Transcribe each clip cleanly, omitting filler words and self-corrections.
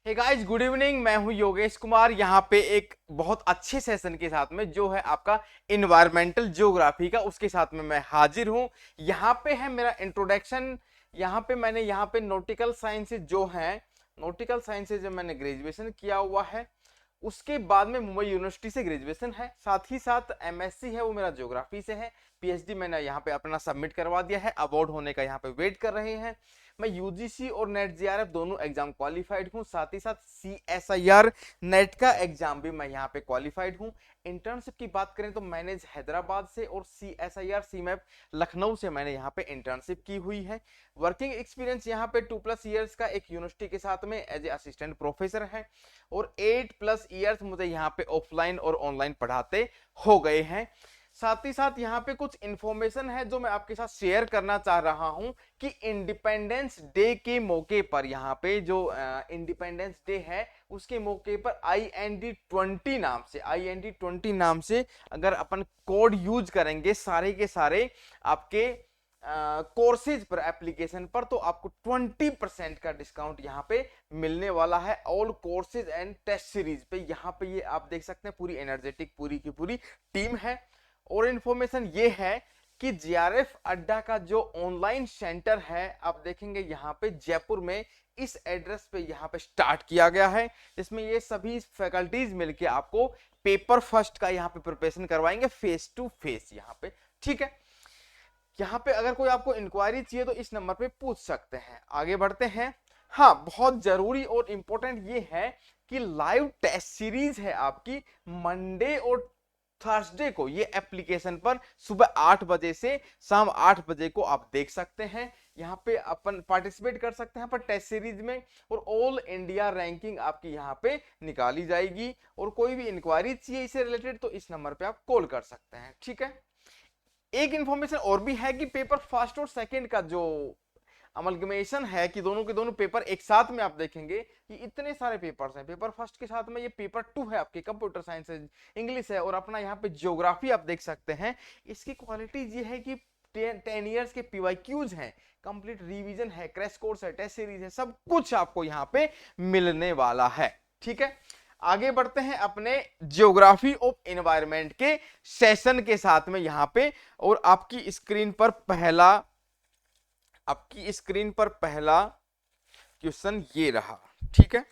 Hey guys, good evening. मैं हूं योगेश कुमार। यहाँ पे एक बहुत अच्छे सेशन के साथ में जो है आपका इन्वायरमेंटल ज्योग्राफी का, उसके साथ में मैं हाजिर हूं। यहाँ पे है मेरा इंट्रोडक्शन। यहाँ पे मैंने यहाँ पे नॉटिकल साइंसेज जो है, नॉटिकल साइंसेज में मैंने ग्रेजुएशन किया हुआ है। उसके बाद में मुंबई यूनिवर्सिटी से ग्रेजुएशन है, साथ ही साथ एमएससी है वो मेरा ज्योग्राफी से है। पीएचडी मैंने यहाँ पे अपना सबमिट करवा दिया है, अवार्ड होने का यहाँ पे वेट कर रहे हैं। मैं यूजीसी और नेट जेआरएफ दोनों एग्जाम क्वालिफाइड हूँ, साथ ही साथ सीएसआईआर नेट का एग्जाम भी मैं यहाँ पे क्वालिफाइड हूँ। इंटर्नशिप की बात करें तो मैनेज हैदराबाद से और सीएसआईआर सीमैप लखनऊ से मैंने यहाँ पे इंटर्नशिप की हुई है। वर्किंग एक्सपीरियंस यहाँ पे 2+ ईयर्स का एक यूनिवर्सिटी के साथ में एज ए असिस्टेंट प्रोफेसर है, और 8+ ईयर्स मुझे यहाँ पे ऑफलाइन और ऑनलाइन पढ़ाते हो गए हैं। साथ ही साथ यहाँ पे कुछ इंफॉर्मेशन है जो मैं आपके साथ शेयर करना चाह रहा हूं कि इंडिपेंडेंस डे के मौके पर, यहाँ पे जो इंडिपेंडेंस डे है उसके मौके पर आई एन डी 20 नाम से अगर अपन कोड यूज करेंगे सारे के सारे आपके कोर्सेज पर, एप्लीकेशन पर, तो आपको 20% का डिस्काउंट यहाँ पे मिलने वाला है all courses and test series पे। यहाँ पे ये आप देख सकते हैं पूरी एनर्जेटिक पूरी की पूरी टीम है। और इंफॉर्मेशन ये है कि जीआरएफ अड्डा का जो ऑनलाइन सेंटर है आप देखेंगे यहाँ पे जयपुर में, इस एड्रेस पे यहाँ पे स्टार्ट किया गया है, जिसमें ये सभी फैकल्टीज मिलके आपको पेपर फर्स्ट का यहाँ पे प्रिपरेशन करवाएंगे फेस टू फेस यहाँ पे। ठीक है, यहाँ पे अगर कोई आपको इंक्वायरी चाहिए तो इस नंबर पे पूछ सकते हैं। आगे बढ़ते हैं। हाँ, बहुत जरूरी और इंपॉर्टेंट ये है कि लाइव टेस्ट सीरीज है आपकी मंडे और थर्सडे को, ये एप्लीकेशन पर सुबह 8 बजे से शाम 8 बजे को आप देख सकते हैं। यहाँ पे अपन पार्टिसिपेट कर सकते हैं पर टेस्ट सीरीज में, और ऑल इंडिया रैंकिंग आपकी यहाँ पे निकाली जाएगी। और कोई भी इंक्वायरी चाहिए इससे रिलेटेड तो इस नंबर पे आप कॉल कर सकते हैं। ठीक है, एक इंफॉर्मेशन और भी है कि पेपर फर्स्ट और सेकंड का जो अमलगमेशन है कि दोनों के दोनों पेपर एक साथ में आप देखेंगे कि इतने सारे पेपर्स हैं। पेपर फर्स्ट के साथ में ये पेपर 2 है आपके, कंप्यूटर साइंस है, इंग्लिश है, और अपना यहाँ पे ज्योग्राफी आप देख सकते हैं। इसकी क्वालिटीज ये है कि 10 ईयर्स के पीवाईक्यूज हैं, कंप्लीट रिवीजन है, क्रैश कोर्स है, टेस्ट सीरीज है, सब कुछ आपको यहाँ पे मिलने वाला है। ठीक है, आगे बढ़ते हैं अपने ज्योग्राफी ऑफ एनवायरनमेंट के सेशन के साथ में यहाँ पे। और आपकी स्क्रीन पर पहला क्वेश्चन ये रहा। ठीक है,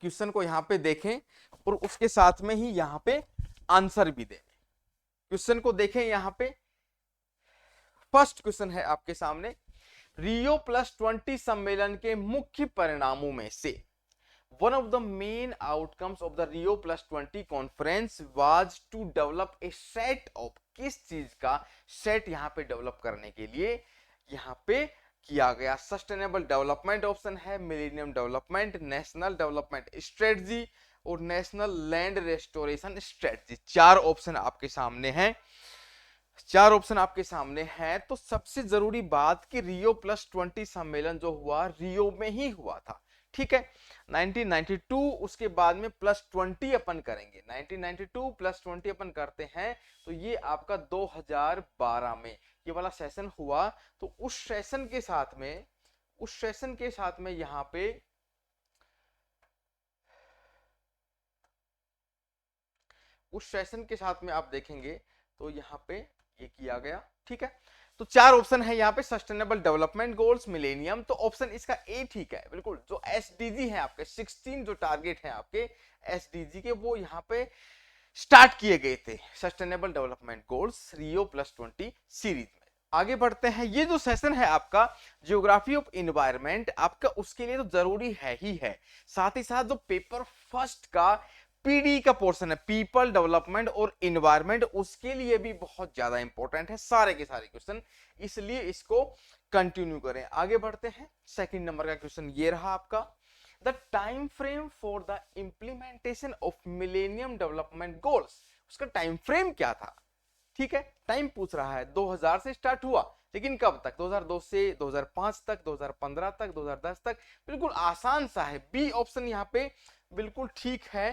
क्वेश्चन को यहां पे देखें और उसके साथ में ही यहां पे आंसर भी दें। क्वेश्चन को देखें, यहां पे फर्स्ट क्वेश्चन है आपके सामने, Rio+20 सम्मेलन के मुख्य परिणामों में से one of the main outcomes of the Rio+20 conference was to develop a set of, किस चीज का सेट यहाँ पे डेवलप करने के लिए यहाँ पे किया गया। सस्टेनेबल डेवलपमेंट ऑप्शन है, millennium development, national development strategy और नेशनल लैंड रेस्टोरेशन स्ट्रेटजी। चार ऑप्शन आपके सामने हैं। तो सबसे जरूरी बात कि Rio+20 सम्मेलन जो हुआ रियो में ही हुआ था। ठीक है, 1992, उसके बाद में +20 अपन करेंगे, 1992 +20 अपन करते हैं तो ये आपका 2012 में ये वाला सेशन हुआ। तो उस सेशन के साथ में यहाँ पे आप देखेंगे तो यहाँ पे ये किया गया। ठीक है, तो चार ऑप्शन है यहाँ पे, सस्टेनेबल डेवलपमेंट गोल्स, मिलेनियम, तो ऑप्शन इसका ए ठीक है बिल्कुल। जो एसडीजी है आपके 16 जो टारगेट है आपके एसडीजी के, वो यहाँ पे स्टार्ट किए गए थे, sustainable development goals Rio+20 series में। आगे बढ़ते हैं। ये जो सेशन है आपका ज्योग्राफी ऑफ एनवायरनमेंट आपका, उसके लिए तो जरूरी है ही है, साथ ही साथ जो पेपर फर्स्ट का पीडी का पोर्शन है, पीपल डेवलपमेंट और एनवायरनमेंट, उसके लिए भी बहुत ज्यादा इंपॉर्टेंट है सारे के सारे क्वेश्चन, इसलिए इसको कंटिन्यू करें। आगे बढ़ते हैं। सेकंड नंबर का क्वेश्चन ये रहा आपका, the time frame for the implementation of millennium development goals, उसका टाइम फ्रेम क्या था। ठीक है, टाइम पूछ रहा है, 2000 से स्टार्ट हुआ, लेकिन कब तक, 2002 से 2005 तक, 2015 तक, 2010 तक। बिल्कुल आसान सा है, बी ऑप्शन यहाँ पे बिल्कुल ठीक है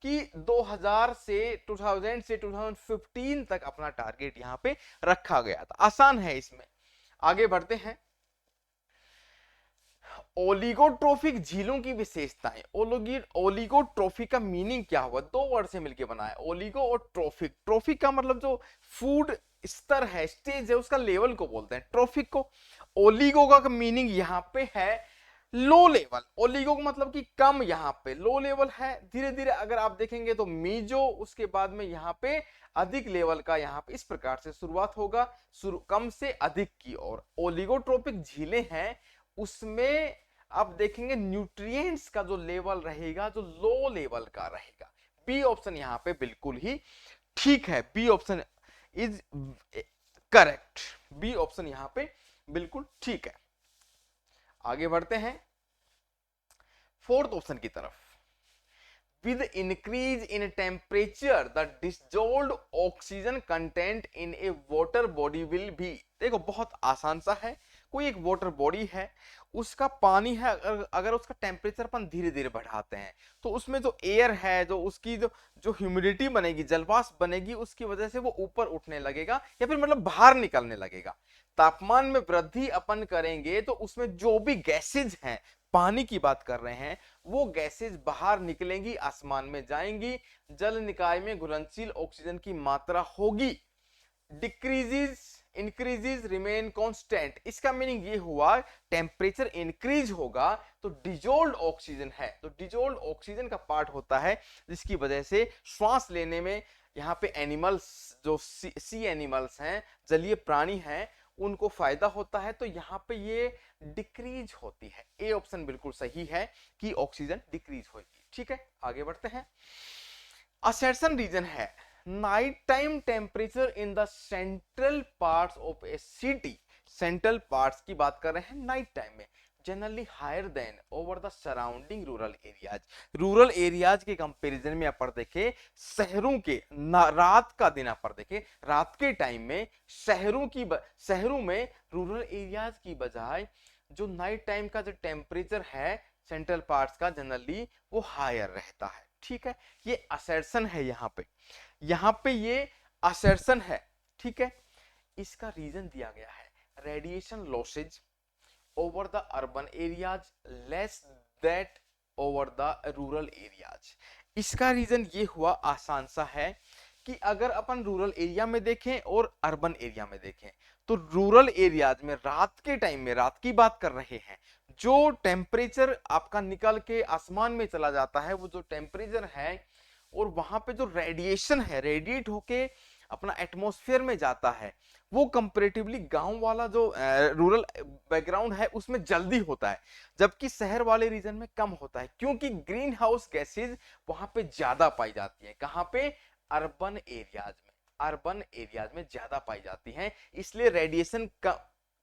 कि 2000 से 2015 तक अपना टारगेट यहां पे रखा गया था। आसान है इसमें। आगे बढ़ते हैं। ओलिगोट्रोफिक झीलों की विशेषताएं। ओलिगोट्रोफिक का मीनिंग क्या हुआ, दो वर्ड से मिलकर बना है, ओलिगो और ट्रोफिक। ट्रोफिक का मतलब जो फूड स्तर है, स्टेज है, उसका लेवल को बोलते हैं ट्रोफिक को। ओलिगो का मीनिंग यहाँ पे है लो लेवल। ओलिगो का मतलब कि कम, यहाँ पे लो लेवल है। धीरे धीरे अगर आप देखेंगे तो मीजो, उसके बाद में यहाँ पे अधिक लेवल का, यहाँ पे इस प्रकार से शुरुआत होगा, कम से अधिक की ओर। ओलिगोट्रोपिक झीलें हैं, उसमें आप देखेंगे न्यूट्रिएंट्स का जो लेवल रहेगा जो लो लेवल का रहेगा। बी ऑप्शन यहाँ पे बिल्कुल ही ठीक है, B option is correct, B option यहाँ पे बिल्कुल ठीक है। आगे बढ़ते हैं फोर्थ ऑप्शन की तरफ। With increase in temperature, the dissolved oxygen content in a water body will be। देखो बहुत आसान सा है, कोई एक वाटर बॉडी है, उसका पानी है, अगर उसका टेम्परेचर अपन धीरे धीरे बढ़ाते हैं तो उसमें जो एयर है, जो उसकी जो जो ह्यूमिडिटी बनेगी, जलवाष्प बनेगी, उसकी वजह से वो ऊपर उठने लगेगा या फिर मतलब बाहर निकलने लगेगा। तापमान में वृद्धि अपन करेंगे तो उसमें जो भी गैसेज हैं, पानी की बात कर रहे हैं, वो गैसेज बाहर निकलेंगी, आसमान में जाएंगी, जल निकाय में घुलनशील ऑक्सीजन की मात्रा होगी। Decreases, increases, remain constant. इसका मीनिंग ये हुआ टेम्परेचर इंक्रीज होगा तो डिजोल्ड ऑक्सीजन है, तो डिजोल्ड ऑक्सीजन का पार्ट होता है जिसकी वजह से श्वास लेने में यहाँ पे एनिमल्स, जो सी एनिमल्स हैं, जलीय प्राणी हैं, उनको फायदा होता है। तो यहाँ पे ये डिक्रीज होती है। ए ऑप्शन बिल्कुल सही है कि ऑक्सीजन डिक्रीज होगी। ठीक है, आगे बढ़ते हैं। असर्शन रीजन है night time temperature in the central parts of a city. Central parts की बात कर रहे हैं नाइट टाइम में, generally higher than over the surrounding rural areas. Rural areas के कंपैरिजन में अपन देखें, शहरों के रात का दिन अपन देखें, रात के टाइम में शहरों में रूरल एरियाज की बजाय जो नाइट टाइम का जो टेम्परेचर है सेंट्रल पार्ट्स का, जनरली वो हायर रहता है। ठीक है, ये असर्शन है, यहाँ पे ये असर्शन है। ठीक है, इसका रीजन दिया गया है radiation losses over the urban areas less that over the rural areas. इसका रीजन ये हुआ, आसान सा है कि अगर अपन रूरल एरिया में देखें और अर्बन एरिया में देखें तो रूरल एरियाज में रात के टाइम में, रात की बात कर रहे हैं, जो टेम्परेचर आपका निकल के आसमान में चला जाता है, वो जो टेम्परेचर है और वहां पे जो रेडिएशन है, रेडिएट होके अपना एटमॉस्फेयर में जाता है, वो कंपैरेटिवली गांव वाला जो रूरल बैकग्राउंड है उसमें जल्दी होता है, जबकि शहर वाले रीजन में कम होता है, क्योंकि ग्रीन हाउस गैसेज वहां पे ज्यादा पाई जाती है। कहां पे? अर्बन एरियाज में, अर्बन एरियाज में ज्यादा पाई जाती हैं, इसलिए रेडिएशन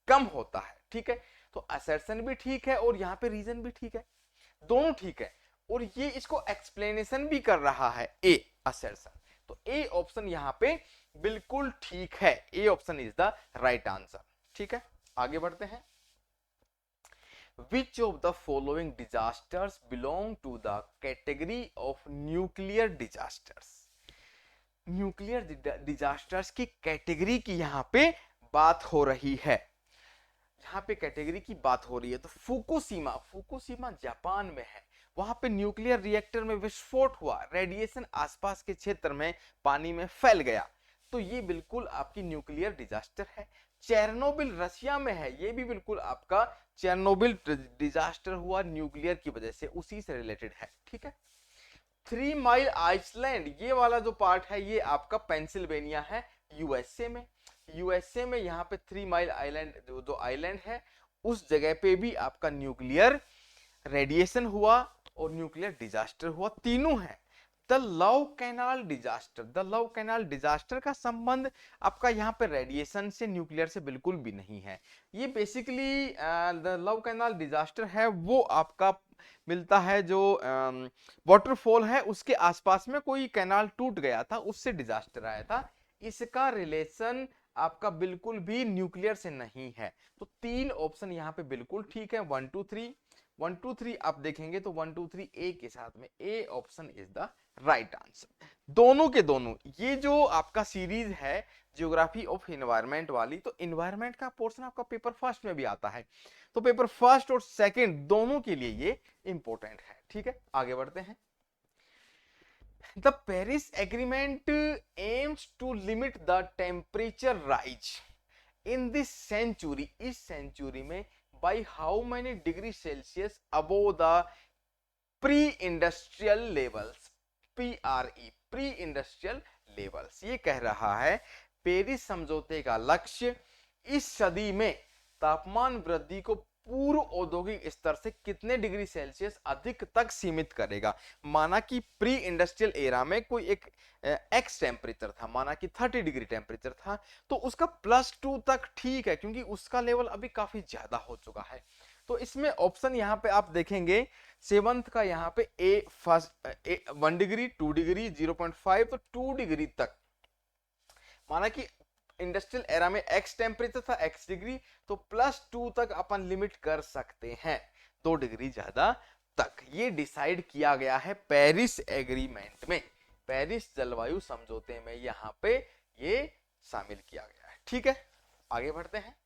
कम होता है। ठीक है, तो असर्शन भी ठीक है और यहाँ पे रीजन भी ठीक है, दोनों ठीक है, और ये इसको एक्सप्लेनेशन भी कर रहा है ए असर्शन। तो ए ऑप्शन यहाँ पे बिल्कुल ठीक है, A option is the right answer. ठीक है, आगे बढ़ते हैं। Which of the following disasters belong to the category of nuclear disasters? Nuclear disasters की कैटेगरी की यहाँ पे बात हो रही है, यहाँ पे कैटेगरी की बात हो रही है। तो फुकुशिमा, फुकुशिमा जापान में है, वहां पे न्यूक्लियर रिएक्टर में विस्फोट हुआ, रेडिएशन आसपास के क्षेत्र में पानी में फैल गया, तो ये बिल्कुल आपकी न्यूक्लियर डिजास्टर है। चेरनोबिल रशिया में है, ये भी बिल्कुल आपका चेरनोबिल डिजास्टर हुआ न्यूक्लियर की वजह से, उसी से रिलेटेड है। ठीक है, 3 माइल आइसलैंड, ये वाला जो पार्ट है ये आपका पेंसिल्वेनिया है, यूएसए में। यूएसए में यहाँ पे 3 माइल आइलैंड जो आइलैंड है, उस जगह पे भी आपका न्यूक्लियर रेडिएशन हुआ और न्यूक्लियर डिजास्टर हुआ, तीनों है। The love canal disaster, the love canal disaster का संबंध आपका यहाँ पे रेडिएशन से, न्यूक्लियर से बिल्कुल भी नहीं है। ये basically the love canal disaster है वो आपका मिलता है जो वाटरफॉल है उसके आसपास में कोई कैनाल टूट गया था, उससे डिजास्टर आया था। इसका रिलेशन आपका बिल्कुल भी न्यूक्लियर से नहीं है। तो 3 ऑप्शन यहाँ पे बिल्कुल ठीक है, 1 2 3, 1 2 3 आप देखेंगे तो 1 2 3 ए के साथ में A option is the right answer. दोनों के दोनों ये जो आपका सीरीज है ज्योग्राफी ऑफ एनवायरनमेंट वाली, तो एनवायरनमेंट का पोर्शन आपका पेपर फर्स्ट में भी आता है, तो पेपर फर्स्ट और सेकंड दोनों के लिए ये इंपॉर्टेंट है। ठीक है, आगे बढ़ते हैं। The Paris agreement aims to limit the temperature rise in this century, इस सेंचुरी में by how many degree Celsius above the pre industrial levels, PRE pre industrial levels. ये कह रहा है पेरिस समझौते का लक्ष्य इस सदी में तापमान वृद्धि को पूर्व औद्योगिक स्तर से कितने डिग्री सेल्सियस अधिक तक सीमित करेगा। माना कि प्री इंडस्ट्रियल एरा में कोई एक एक्स टेम्परेचर था, माना कि 30 डिग्री टेम्परेचर था, तो उसका +2 तक ठीक है क्योंकि उसका लेवल अभी काफी ज्यादा हो चुका है। तो इसमें ऑप्शन यहाँ पे आप देखेंगे 7th का यहाँ पे ए फर्स्ट 1 डिग्री 2 डिग्री 0.5, तो 2 डिग्री तक। माना कि इंडस्ट्रियल एरा में एक्स टेम्परेचर था x डिग्री, तो +2 तक अपन लिमिट कर सकते हैं, 2 डिग्री ज्यादा तक। ये डिसाइड किया गया है पेरिस एग्रीमेंट में, पेरिस जलवायु समझौते में यहाँ पे ये शामिल किया गया है। ठीक है, आगे बढ़ते हैं।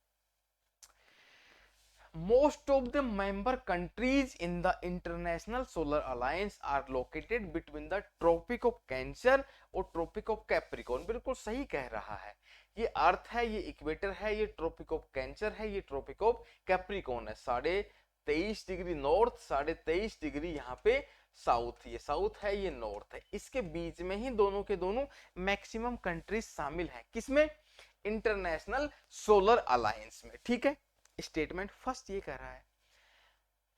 Most of the member countries in the International Solar Alliance are located between the Tropic of Cancer और Tropic of Capricorn। बिल्कुल सही कह रहा है, ये अर्थ है, ये इक्वेटर है, ये ट्रॉपिक ऑफ कैंसर है, ये ट्रॉपिक ऑफ कैप्रिकॉर्न है। 23.5 डिग्री नॉर्थ, 23.5 डिग्री यहाँ पे साउथ, ये साउथ है, ये नॉर्थ है, इसके बीच में ही दोनों के दोनों मैक्सिमम कंट्रीज शामिल हैं। किसमें? इंटरनेशनल सोलर अलायंस में। ठीक है, स्टेटमेंट फर्स्ट ये कह रहा है,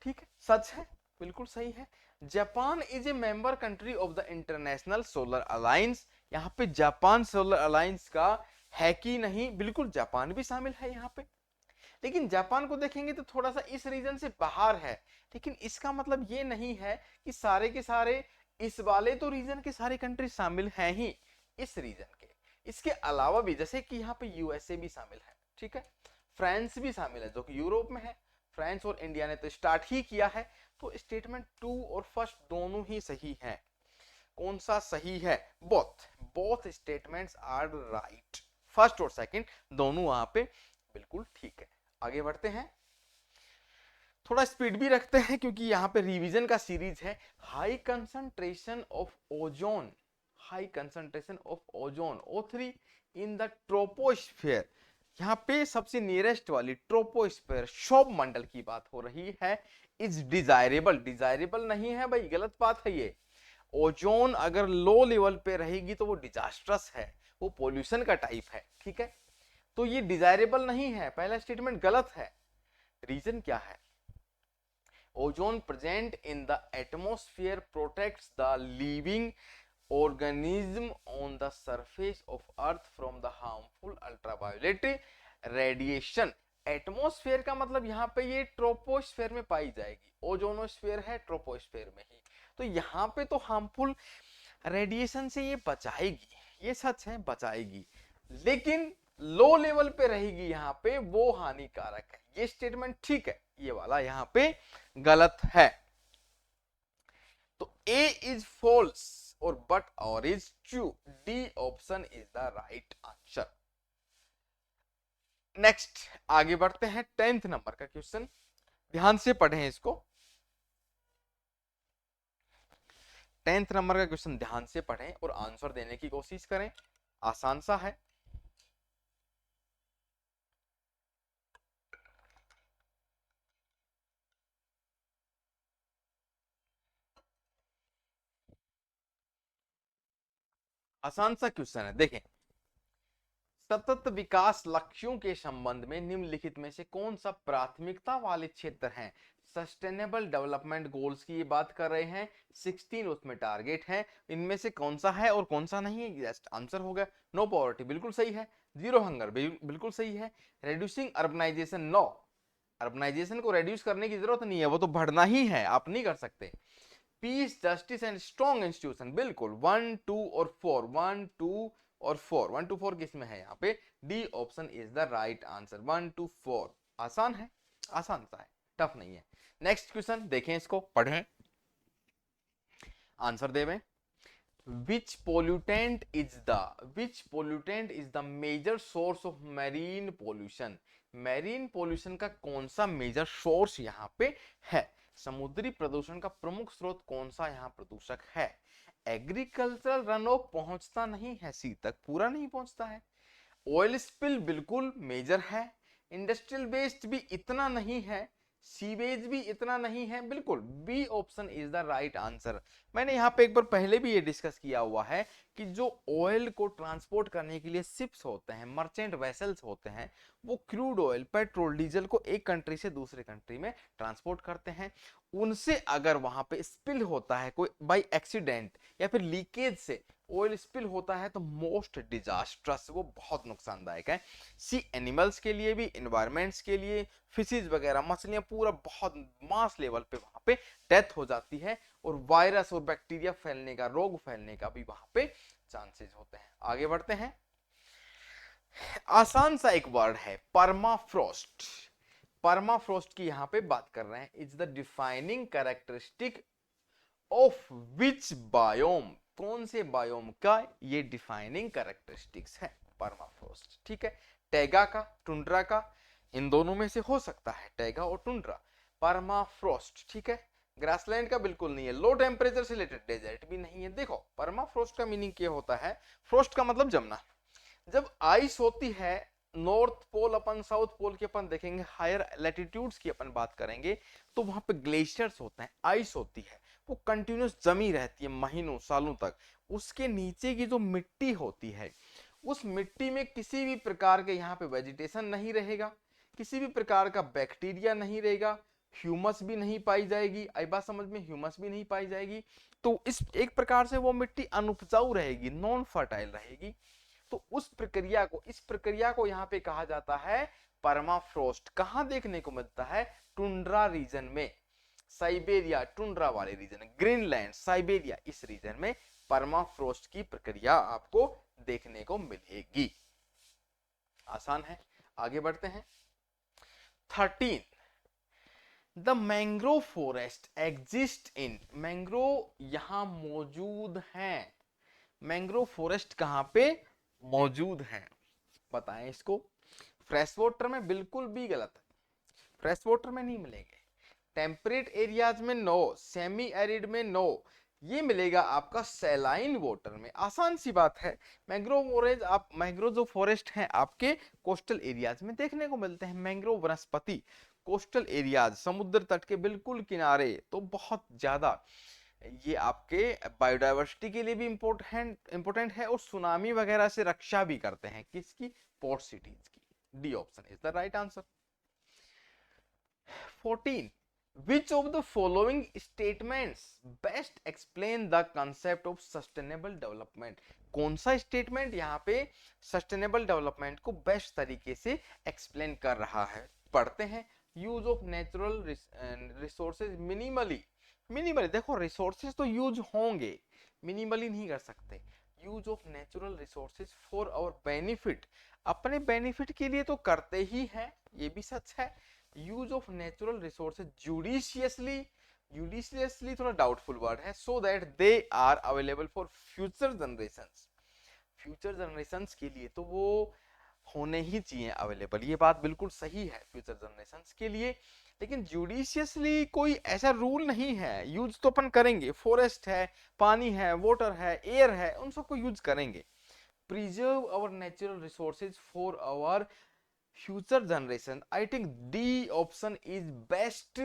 ठीक है, सच है, बिल्कुल सही है। Japan is a member country of the international solar alliance. यहाँ पे जापान सोलर अलायंस का है कि नहीं? बिल्कुल जापान भी शामिल है यहाँ पे, लेकिन जापान को देखेंगे तो थोड़ा सा इस रीजन से बाहर है, लेकिन इसका मतलब ये नहीं है कि सारे के सारे इस वाले तो रीजन के सारे कंट्री शामिल हैं ही इस रीजन के। इसके अलावा भी जैसे कि यहाँ पे यूएसए भी शामिल है, ठीक है, फ्रांस भी शामिल है जो कि यूरोप में है, फ्रांस और इंडिया ने तो स्टार्ट ही किया है। तो स्टेटमेंट 2 और फर्स्ट दोनों ही सही है। कौन सा सही है? Both statements are right, first और सेकंड दोनों वहां पे बिल्कुल ठीक है। आगे बढ़ते हैं, थोड़ा स्पीड भी रखते हैं क्योंकि यहाँ पे रिवीजन का सीरीज है। High concentration of ozone, high concentration of ozone O3 in the troposphere, यहाँ पे सबसे नियरेस्ट वाली ट्रोपोस्फेयर शोभ मंडल की बात हो रही है। इज डिजायरेबल, डिजायरेबल नहीं है भाई, गलत बात है ये। ओजोन अगर लो लेवल पे रहेगी तो वो डिजास्ट्रस है, वो पोल्यूशन का टाइप है, ठीक है, तो ये डिजायरेबल नहीं है, पहला स्टेटमेंट गलत है। रीजन क्या है? Ozone present in the atmosphere protects the living organism on the surface of earth from the harmful ultraviolet radiation। Atmosphere का मतलब यहाँ पे ये ट्रोपोस्फेयर में पाई जाएगी, ओजोनोस्फेयर है ट्रोपोस्फेयर में ही, तो यहाँ पे तो हार्मफुल रेडिएशन से ये बचाएगी, ये सच है बचाएगी, लेकिन लो लेवल पे रहेगी यहाँ पे, वो हानिकारक है। ये स्टेटमेंट ठीक है, ये वाला यहाँ पे गलत है। तो ए इज फॉल्स और बट और is true, D option is the right answer. Next आगे बढ़ते हैं, 10th नंबर का क्वेश्चन, ध्यान से पढ़ें इसको। 10th नंबर का क्वेश्चन ध्यान से पढ़ें और आंसर देने की कोशिश करें, आसान सा है। आसान सा क्वेश्चन है, देखें। सतत विकास लक्ष्यों के संबंध में निम्नलिखित में से कौन सा प्राथमिकता वाले क्षेत्र हैं? सस्टेनेबल डेवलपमेंट गोल्स की ये बात कर रहे हैं, 16 उसमें टारगेट है, इनमें से कौन सा है और कौन सा नहीं है? आंसर होगा नो पॉवर्टी, बिल्कुल सही है। जीरो हंगर बिल्कुल सही है। रेड्यूसिंग अर्बनाइजेशन, नो, अर्बनाइजेशन को रेड्यूस करने की जरूरत नहीं है, वो तो बढ़ना ही है, आप नहीं कर सकते। Peace, justice and strong institution, बिल्कुल 1 2 और 4, 1 2 और 4, 1 2 4 किसमें है? यहाँ पे D option is the right answer, 1 2 4। आसान है, आसान सा है, टफ नहीं है। नेक्स्ट क्वेश्चन देखें, इसको पढ़ें, आंसर देवें। which pollutant is the major source of marine pollution? Marine pollution का कौन सा मेजर सोर्स यहाँ पे है? समुद्री प्रदूषण का प्रमुख स्रोत कौन सा यहाँ प्रदूषक है? एग्रीकल्चरल रन ऑफ पहुंचता नहीं है, सी तक पूरा नहीं पहुंचता है। ऑयल स्पिल बिल्कुल मेजर है। इंडस्ट्रियल वेस्ट भी इतना नहीं है, सीवेज भी इतना नहीं है, बिल्कुल B option is the right answer. मैंने यहाँ पे एक बार पहले भी ये डिस्कस किया हुआ है कि जो ऑयल को ट्रांसपोर्ट करने के लिए शिप्स होते हैं, मर्चेंट वेसल्स होते हैं, वो क्रूड ऑयल, पेट्रोल, डीजल को एक कंट्री से दूसरे कंट्री में ट्रांसपोर्ट करते हैं। उनसे अगर वहां पे स्पिल होता है कोई बाई एक्सीडेंट या फिर लीकेज से ऑयल स्पिल होता है तो मोस्ट डिजास्ट्रस, वो बहुत नुकसानदायक है। सी एनिमल्स के लिए भी, इन्वायरमेंट्स के लिए, फिशेज वगैरह, मछलियां, पूरा बहुत मास लेवल पे वहां पे डेथ हो जाती है और वायरस और बैक्टीरिया फैलने का, रोग फैलने का भी वहां पे चांसेस होते हैं। आगे बढ़ते हैं, आसान सा एक वर्ड है परमाफ्रोस्ट। परमाफ्रोस्ट की यहां पे बात कर रहे हैं। It's the defining characteristic of which biome? कौन से बायोम का ये डिफाइनिंग कैरेक्टरिस्टिक्स है परमाफ्रोस्ट? ठीक है, टैगा का, टुंड्रा का, इन दोनों में से हो सकता है, टैगा और टुंड्रा। परमाफ्रोस्ट, ठीक है, ग्रासलैंड का बिल्कुल नहीं है, लो टेम्परेचर से रिलेटेड डेजर्ट भी नहीं है। देखो परमाफ्रोस्ट का मीनिंग क्या होता है, फ्रोस्ट का मतलब जमना। जब आइस होती है, नॉर्थ पोल अपन, साउथ पोल की अपन देखेंगे, हायर लैटिट्यूड्स की अपन बात करेंगे, तो वहां पे ग्लेशियर्स होते हैं, आइस होती है, वो कंटिन्यूस जमी रहती है महीनों सालों तक। उसके नीचे की जो मिट्टी होती है, उस मिट्टी में किसी भी प्रकार के यहाँ पे वेजिटेशन नहीं रहेगा, किसी भी प्रकार का बैक्टीरिया नहीं रहेगा, ह्यूमस भी नहीं पाई जाएगी। आई बात समझ में? ह्यूमस भी नहीं पाई जाएगी, तो इस एक प्रकार से वो मिट्टी अनुपजाऊ रहेगी, नॉन फर्टाइल रहेगी। तो इस प्रक्रिया को यहाँ पे कहा जाता है परमाफ्रोस्ट। कहां देखने को मिलता है? टुंड्रा रीजन में, साइबेरिया, टुंड्रा वाले रीजन, ग्रीनलैंड, साइबेरिया, इस रीजन में परमाफ्रोस्ट की प्रक्रिया आपको देखने को मिलेगी। आसान है, आगे बढ़ते हैं। 13, the mangrove forest exist in? Mangrove यहां मौजूद हैं। मैंग्रोव फॉरेस्ट कहां पे मौजूद है, बताएं इसको। फ्रेश वाटर में बिल्कुल भी गलत है, फ्रेश वाटर में नहीं मिलेंगे। टेम्परेट एरियाज में नो, सेमी एरिड में नो, ये मिलेगा आपका सैलाइन वाटर में। आसान सी बात है। मैंग्रोव जो फॉरेस्ट हैं आपके कोस्टल एरियाज में देखने को मिलते हैं। मैंग्रोव वनस्पति कोस्टल एरियाज, समुद्र तट के बिल्कुल किनारे, तो बहुत ज्यादा ये आपके बायोडायवर्सिटी के लिए भी इंपोर्टेंट है और सुनामी वगैरह से रक्षा भी करते हैं। किसकी? पोर्ट सिटीज की। D option is the right answer. 14, which of the following statements best explain the concept of sustainable development? कौन सा स्टेटमेंट यहाँ पे सस्टेनेबल डेवलपमेंट को बेस्ट तरीके से एक्सप्लेन कर रहा है? पढ़ते हैं। Use of natural resources minimally. Minimally देखो, रिसोर्सेज तो यूज होंगे, मिनिमली नहीं कर सकते। Use of natural resources for our benefit, अपने बेनिफिट के लिए तो करते ही हैं, ये भी सच है। Use of natural resources judiciously, judiciously थोड़ा डाउटफुल वर्ड है, so that they are available for future generations. Future generations के लिए तो वो होने ही चाहिए अवेलेबल, ये बात बिल्कुल सही है फ्यूचर जनरेशंस के लिए। लेकिन जुडिशियसली कोई ऐसा रूल नहीं है। यूज तो अपन करेंगे, फॉरेस्ट है, पानी है, वाटर है, एयर है, उन सबको यूज करेंगे। Preserve our natural resources for our future generation, I think D option is best.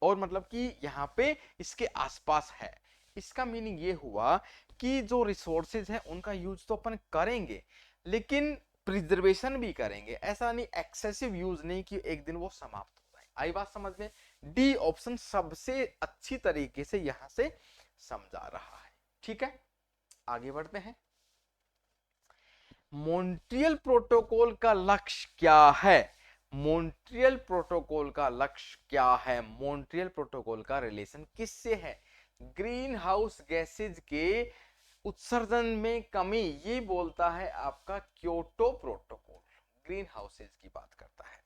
और मतलब कि यहाँ पे इसके आसपास है। इसका मीनिंग ये हुआ कि जो रिसोर्सेज है उनका यूज तो अपन करेंगे, लेकिन प्रिजर्वेशन भी करेंगे। ऐसा नहीं, एक्सेसिव यूज नहीं कि एक दिन वो समाप्त हो जाए। आई बात समझ में? डी ऑप्शन सबसे अच्छी तरीके से यहां से समझा रहा है। ठीक है, आगे बढ़ते हैं। मॉन्ट्रियल प्रोटोकॉल का लक्ष्य क्या है? मॉन्ट्रियल प्रोटोकॉल का लक्ष्य क्या है? मॉन्ट्रियल प्रोटोकॉल का रिलेशन किससे है? ग्रीन हाउस गैसेज के उत्सर्जन में कमी, ये बोलता है आपका क्योटो प्रोटोकॉल, ग्रीन हाउसेज की बात करता है।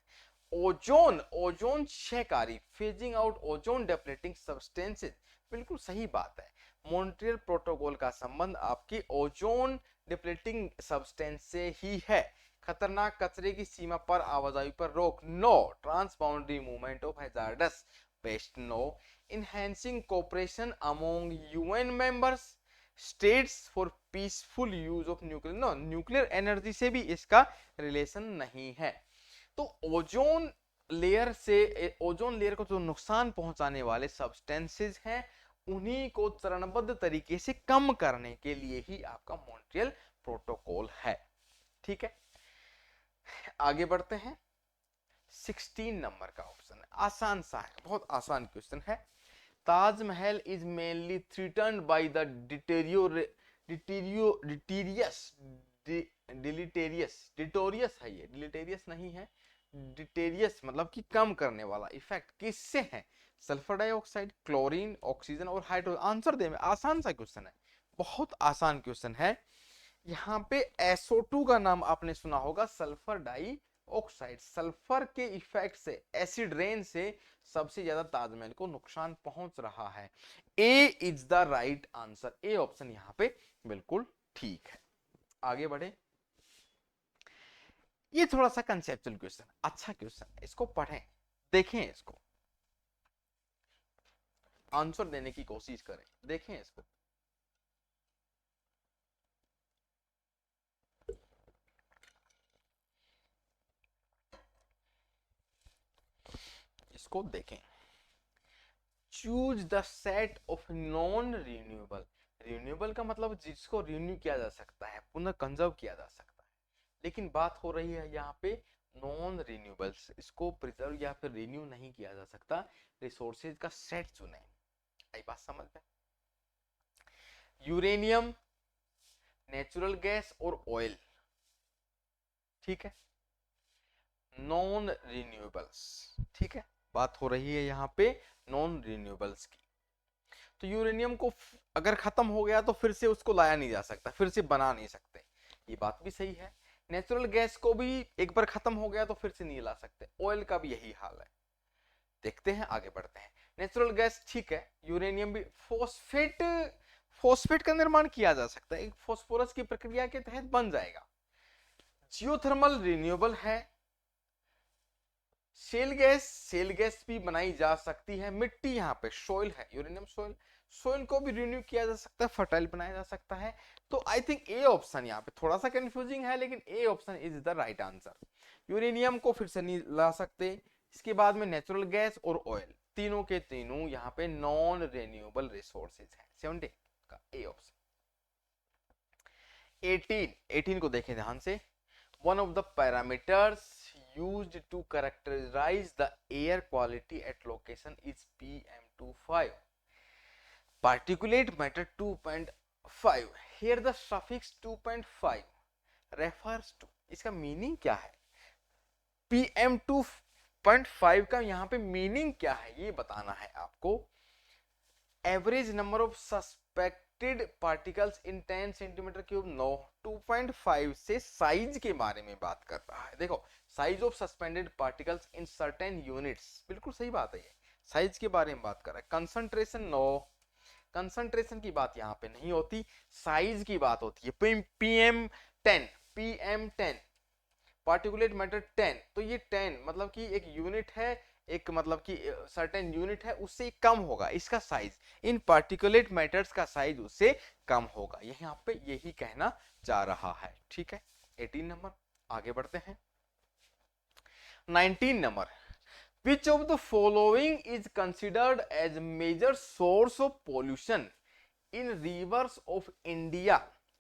ओजोन ओजोन क्षयकारी, phasing out ozone depleting substances, बिल्कुल सही बात है। मॉन्ट्रियल प्रोटोकॉल का संबंध आपकी ओजोन डिप्लीटिंग सब्सटेंस से ही है। खतरनाक कचरे की सीमा पर आवाजाही पर रोक, no. Transboundary movement of hazardous waste, no. Enhancing cooperation among UN members states for peaceful use of nuclear, no. Nuclear energy से भी इसका रिलेशन नहीं है। तो ओजोन लेयर से, ओजोन लेयर को जो नुकसान पहुंचाने वाले सब्सटेंसेस हैं उन्हीं को चरणबद्ध तरीके से कम करने के लिए ही आपका मॉन्ट्रियल प्रोटोकॉल है। ठीक है, आगे बढ़ते हैं। 16 नंबर का ऑप्शन है, आसान सा है, बहुत आसान क्वेश्चन है। Taj Mahal is mainly threatened by the deleterious है, ये डिलीटेरियस नहीं है, डिटेरियस मतलब कि कम करने वाला इफेक्ट किससे है? सल्फर डाइऑक्साइड, क्लोरीन, ऑक्सीजन और हाइड्रोजन। आंसर दे में, आसान सा क्वेश्चन है, बहुत आसान क्वेश्चन है। यहाँ पे SO2 का नाम आपने सुना होगा, सल्फर डाइऑक्साइड। सल्फर के इफेक्ट से, एसिड रेन से सबसे ज्यादा ताजमहल को नुकसान पहुंच रहा है। A is the right answer, A option यहाँ पे बिल्कुल ठीक है। आगे बढ़े, ये थोड़ा सा कंसेप्चुअल क्वेश्चन, अच्छा क्वेश्चन, इसको पढ़ें, देखें, इसको आंसर देने की कोशिश करें, देखें इसको। इसको देखें। Choose the set of non renewable, renewable का मतलब जिसको रिन्यू किया जा सकता है, पुनः कंजर्व किया जा सकता है, लेकिन बात हो रही है यहाँ पे नॉन रिन्यूएबल्स, इसको प्रिजर्व या फिर रिन्यू नहीं किया जा सकता, रिसोर्सेज का सेट चुने। आई बात समझ में? यूरेनियम, नेचुरल गैस और ऑयल, ठीक है, नॉन रिन्यूएबल्स, ठीक है, बात हो रही है यहाँ पे नॉन रिन्यूएबल्स की। तो यूरेनियम को अगर खत्म हो गया तो फिर से उसको लाया नहीं जा सकता, फिर से बना नहीं सकते, ये बात भी सही है। नेचुरल गैस को भी एक बार खत्म हो गया तो फिर से नहीं ला सकते, ऑयल का भी यही हाल है। देखते हैं, आगे बढ़ते हैं। नेचुरल गैस ठीक है, यूरेनियम भी। फॉस्फेट, फॉस्फेट का निर्माण किया जा सकता है, एक फॉस्फोरस की प्रक्रिया के तहत बन जाएगा। जियोथर्मल रिन्यूएबल है। सेल गैस भी बनाई जा सकती है। मिट्टी यहाँ पे सोइल है, यूरेनियम सोइल, सोइल को भी रिन्यू किया जा सकता है, फर्टाइल बनाया जा सकता है। तो आई थिंक ए ऑप्शन यहाँ पे थोड़ा सा कंफ्यूजिंग है, लेकिन A option is the right answer. Uranium को फिर से नहीं ला सकते। इसके बाद में नेचुरल गैस और ऑयल, तीनों के तीनों यहाँ पे नॉन रिन्यूएबल रिसोर्सेज है। 17 का ए ऑप्शन। 18 को देखें ध्यान से। One of the parameters used to characterize the air quality at location is PM2.5. Particulate matter 2.5. Here the suffix 2.5 refers to, इसका मीनिंग क्या है? PM2.5 का यहाँ पे मीनिंग क्या है ये बताना है आपको। Average number of suspected particles in 10 centimetre cube, no. 2.5 से साइज के बारे में बात कर रहा है। देखो, size of suspended particles in certain units, बिल्कुल सही बात है, ये साइज के बारे में बात कर रहा है। कंसंट्रेशन, नो, कंसंट्रेशन की बात यहाँ पे नहीं होती, साइज की बात होती है। PM10 पार्टिकुलेट मैटर 10, तो ये 10 मतलब कि एक यूनिट है, एक मतलब कि सर्टेन यूनिट है, उससे कम होगा इसका साइज। इन पार्टिकुलेट मैटर्स का साइज उससे कम होगा, यहाँ पे यही कहना जा रहा है। ठीक है, 18 नंबर। आगे बढ़ते हैं। 19 number. Which of the following is considered as major source of pollution in rivers of India?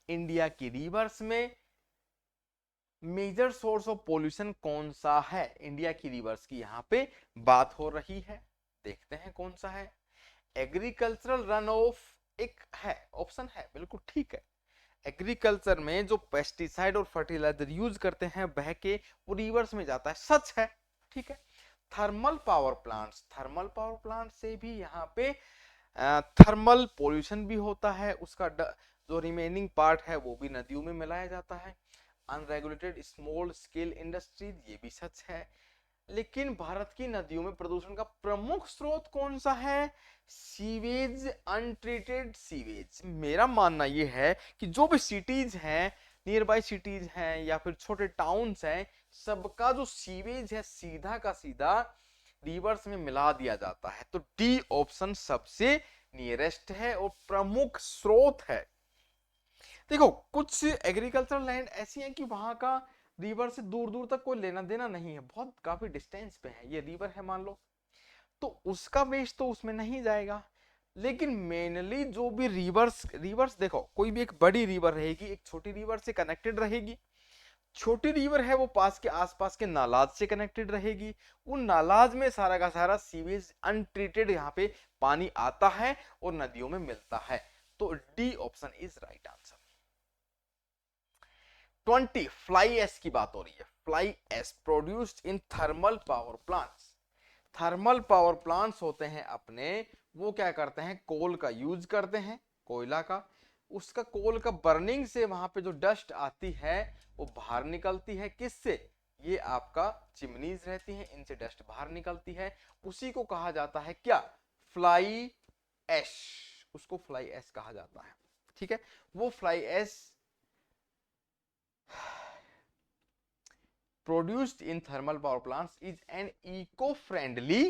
India की रिवर्स में मेजर सोर्स ऑफ पोल्यूशन कौन सा है? इंडिया की रिवर्स की यहाँ पे बात हो रही है, देखते हैं कौन सा है। एग्रीकल्चरल रन ऑफ एक है, ऑप्शन है, बिल्कुल ठीक है। एग्रीकल्चर में जो पेस्टिसाइड और फर्टिलाइजर यूज करते हैं बह के वो रिवर्स में जाता है, सच है, ठीक है। Thermal power plants, thermal power plant से भी यहाँ पे थर्मल पोल्यूशन भी होता है, उसका जो रिमेनिंग पार्ट है वो भी नदियों में मिलाया जाता है। अनरेगुलेटेड स्मॉल स्केल इंडस्ट्रीज, ये भी सच है। लेकिन भारत की नदियों में प्रदूषण का प्रमुख स्रोत कौन सा है? Sewage, untreated sewage. मेरा मानना यह है कि जो भी सिटीज हैं, नियर बाई सिटीज हैं या फिर छोटे टाउन्स हैं, सबका जो सीवेज है सीधा का सीधा रिवर्स में मिला दिया जाता है। तो डी ऑप्शन सबसे नियरेस्ट है और प्रमुख स्रोत है। देखो कुछ एग्रीकल्चरल लैंड ऐसी हैं कि वहां का रिवर से दूर दूर तक कोई लेना देना नहीं है, बहुत काफी डिस्टेंस पे है, ये रिवर है मान लो, तो उसका वेस्ट तो उसमें नहीं जाएगा। लेकिन मेनली जो भी रिवर्स रिवर्स देखो, कोई भी एक बड़ी रिवर रहेगी, एक छोटी रिवर से कनेक्टेड रहेगी। छोटी रिवर है वो पास के आसपास के नालाज से कनेक्टेड रहेगी। उन नालाज में सारा का सारा सीवेज अनट्रीटेड यहाँ पे पानी आता है और नदियों में मिलता है। तो D option is right answer. 20 fly ash की बात हो रही है। Fly ash produced in thermal power plants. Thermal power plants होते हैं अपने, वो क्या करते हैं, कोल का यूज करते हैं, कोयला का। उसका कोल का बर्निंग से वहां पे जो डस्ट आती है वो बाहर निकलती है। किससे? ये आपका चिमनीज रहती हैं, इनसे डस्ट बाहर निकलती है। उसी को कहा जाता है क्या? Fly ash. उसको फ्लाई एश कहा जाता है। ठीक है, वो fly ash produced in thermal power plants is an eco-friendly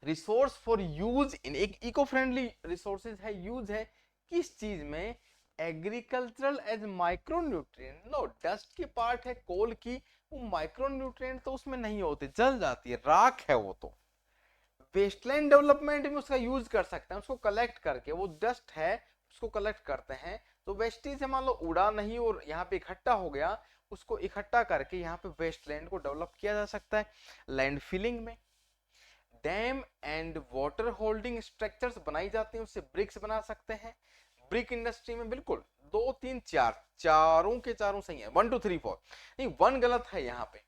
resource for use in। एक eco-friendly resources है, यूज है किस चीज में? Agricultural as micronutrient. No, dust की पार्ट है कोल की, वो माइक्रोन्यूट्रिएंट तो उसमें नहीं होती, जल जाती है, राख है वो। तो वेस्टलैंड डेवलपमेंट में उसका यूज कर सकते हैं, उसको कलेक्ट करके, वो डस्ट है उसको कलेक्ट करते हैं। तो वेस्टेज से मान लो उड़ा नहीं और यहाँ पे इकट्ठा हो गया, उसको इकट्ठा करके यहाँ पे वेस्टलैंड को डेवलप किया जा सकता है लैंड फिलिंग में। Dam and water holding structures बनाई जाती हैं, उससे ब्रिक्स बना सकते हैं। ब्रिक इंडस्ट्री में बिल्कुल 2 3 4 चारों के चारों सही है। 1 2 3 4 नहीं, 1 गलत है यहाँ पे,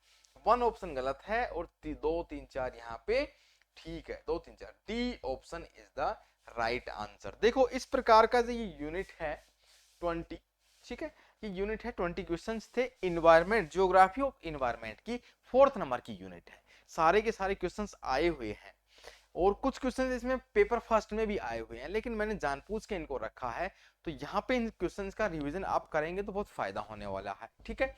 1 ऑप्शन गलत है और 2 3 4 यहाँ पे ठीक है। 2 3 4 D option is the right answer. देखो इस प्रकार का जो ये यूनिट है 20, ठीक है, ये यूनिट है 20 क्वेश्चंस थे। इन्वायरमेंट, ज्योग्राफी ऑफ इन्वायरमेंट की 4th नंबर की यूनिट है। सारे के सारे क्वेश्चंस आए हुए हैं और कुछ क्वेश्चंस इसमें पेपर फर्स्ट में भी आए हुए हैं, लेकिन मैंने जानबूझ के इनको रखा है। तो यहाँ पे इन क्वेश्चंस का रिवीजन आप करेंगे तो बहुत फायदा होने वाला है। ठीक है,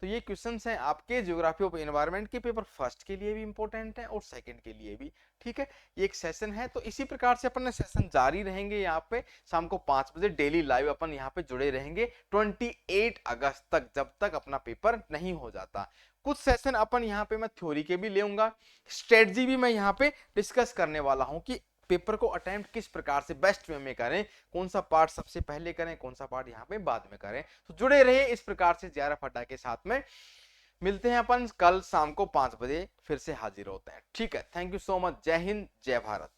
तो ये क्वेश्चंस हैं आपके ज्योग्राफी ऑफ एनवायरनमेंट के पेपर फर्स्ट के लिए भी इंपॉर्टेंट है और सेकंड के लिए भी। ठीक है, ये एक सेशन है, तो इसी प्रकार से अपन सेशन जारी रहेंगे। यहाँ पे शाम को 5 बजे डेली लाइव अपन यहाँ पे जुड़े रहेंगे 28 अगस्त तक, जब तक अपना पेपर नहीं हो जाता। कुछ सेशन अपन यहाँ पे मैं थ्योरी के भी लेऊंगा, स्ट्रेटजी भी मैं यहाँ पे डिस्कस करने वाला हूँ कि पेपर को अटेम्प्ट किस प्रकार से बेस्ट वे में करें, कौन सा पार्ट सबसे पहले करें, कौन सा पार्ट यहाँ पे बाद में करें। तो जुड़े रहिए इस प्रकार से JRF अड्डा के साथ में। मिलते हैं अपन कल शाम को 5 बजे, फिर से हाजिर होते हैं। ठीक है, थैंक यू सो मच। जय हिंद, जय भारत।